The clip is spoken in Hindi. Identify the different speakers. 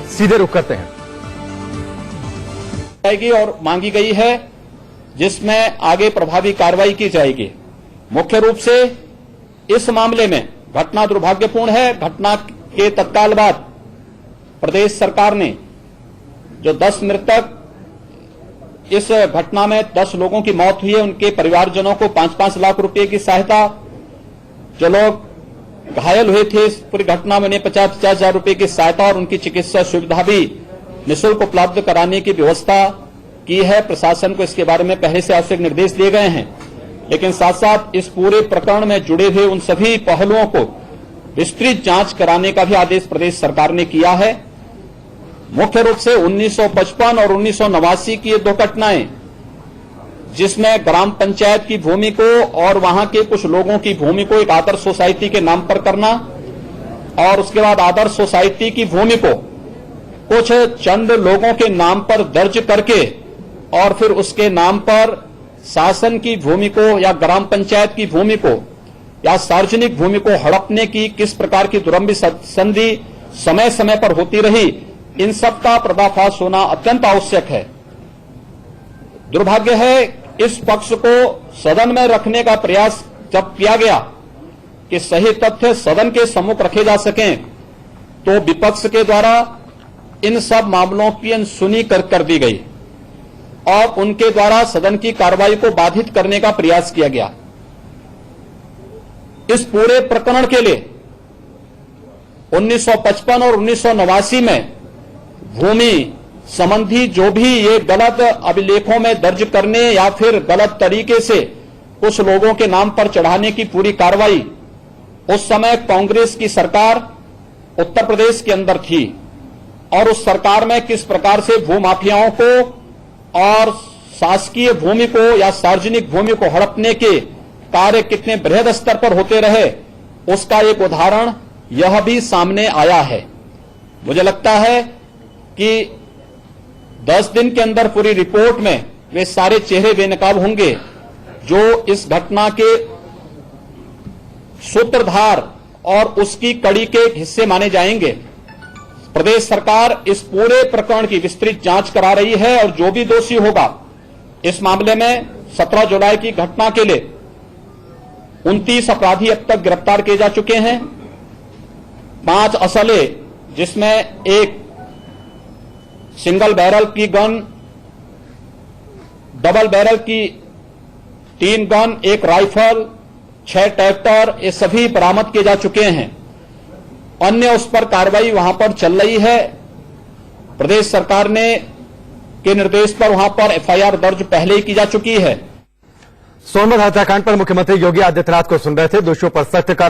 Speaker 1: सीधे रुख करते हैं।
Speaker 2: और मांगी गई है जिसमें आगे प्रभावी कार्रवाई की जाएगी। मुख्य रूप से इस मामले में घटना दुर्भाग्यपूर्ण है। घटना के तत्काल बाद प्रदेश सरकार ने जो 10 मृतक, इस घटना में 10 लोगों की मौत हुई है, उनके परिवारजनों को 5-5 लाख रुपए की सहायता, जो लोग घायल हुए थे इस पूरी घटना में उन्हें 50-50 हजार रुपए की सहायता और उनकी चिकित्सा सुविधा भी निःशुल्क उपलब्ध कराने की व्यवस्था की है। प्रशासन को इसके बारे में पहले से आवश्यक निर्देश दिए गए हैं, लेकिन साथ साथ इस पूरे प्रकरण में जुड़े हुए उन सभी पहलुओं को विस्तृत जांच कराने का भी आदेश प्रदेश सरकार ने किया है। मुख्य रूप से 1955 और 1989 की ये 2 घटनाएं, जिसमें ग्राम पंचायत की भूमि को और वहां के कुछ लोगों की भूमि को एक आदर्श सोसाइटी के नाम पर करना, और उसके बाद आदर्श सोसाइटी की भूमि को कुछ चंद लोगों के नाम पर दर्ज करके और फिर उसके नाम पर शासन की भूमि को या ग्राम पंचायत की भूमि को या सार्वजनिक भूमि को हड़पने की किस प्रकार की दुरंभी संधि समय समय पर होती रही, इन सब का पर्दाफाश होना अत्यंत आवश्यक है। दुर्भाग्य है इस पक्ष को सदन में रखने का प्रयास जब किया गया कि सही तथ्य सदन के सम्मुख रखे जा सकें, तो विपक्ष के द्वारा इन सब मामलों की अनसुनी कर दी गई और उनके द्वारा सदन की कार्रवाई को बाधित करने का प्रयास किया गया। इस पूरे प्रकरण के लिए 1955 और 1989 में भूमि संबंधी जो भी ये गलत अभिलेखों में दर्ज करने या फिर गलत तरीके से कुछ लोगों के नाम पर चढ़ाने की पूरी कार्रवाई, उस समय कांग्रेस की सरकार उत्तर प्रदेश के अंदर थी और उस सरकार में किस प्रकार से भूमाफियाओं को और शासकीय भूमि को या सार्वजनिक भूमि को हड़पने के कार्य कितने बृहद स्तर पर होते रहे, उसका एक उदाहरण यह भी सामने आया है। मुझे लगता है कि 10 दिन के अंदर पूरी रिपोर्ट में वे सारे चेहरे बेनकाब होंगे जो इस घटना के सूत्रधार और उसकी कड़ी के हिस्से माने जाएंगे। प्रदेश सरकार इस पूरे प्रकरण की विस्तृत जांच करा रही है और जो भी दोषी होगा इस मामले में 17 जुलाई की घटना के लिए 29 अपराधी अब तक गिरफ्तार किए जा चुके हैं। 5 असले, जिसमें एक सिंगल बैरल की गन, डबल बैरल की 3 गन, 1 राइफल, 6 ट्रैक्टर, ये सभी बरामद किए जा चुके हैं। अन्य उस पर कार्रवाई वहां पर चल रही है। प्रदेश सरकार ने के निर्देश पर वहां पर एफआईआर दर्ज पहले ही की जा चुकी है।
Speaker 1: सोनभद्र हत्याकांड पर मुख्यमंत्री योगी आदित्यनाथ को सुन रहे थे। दोषियों पर सख्त कार्रवाई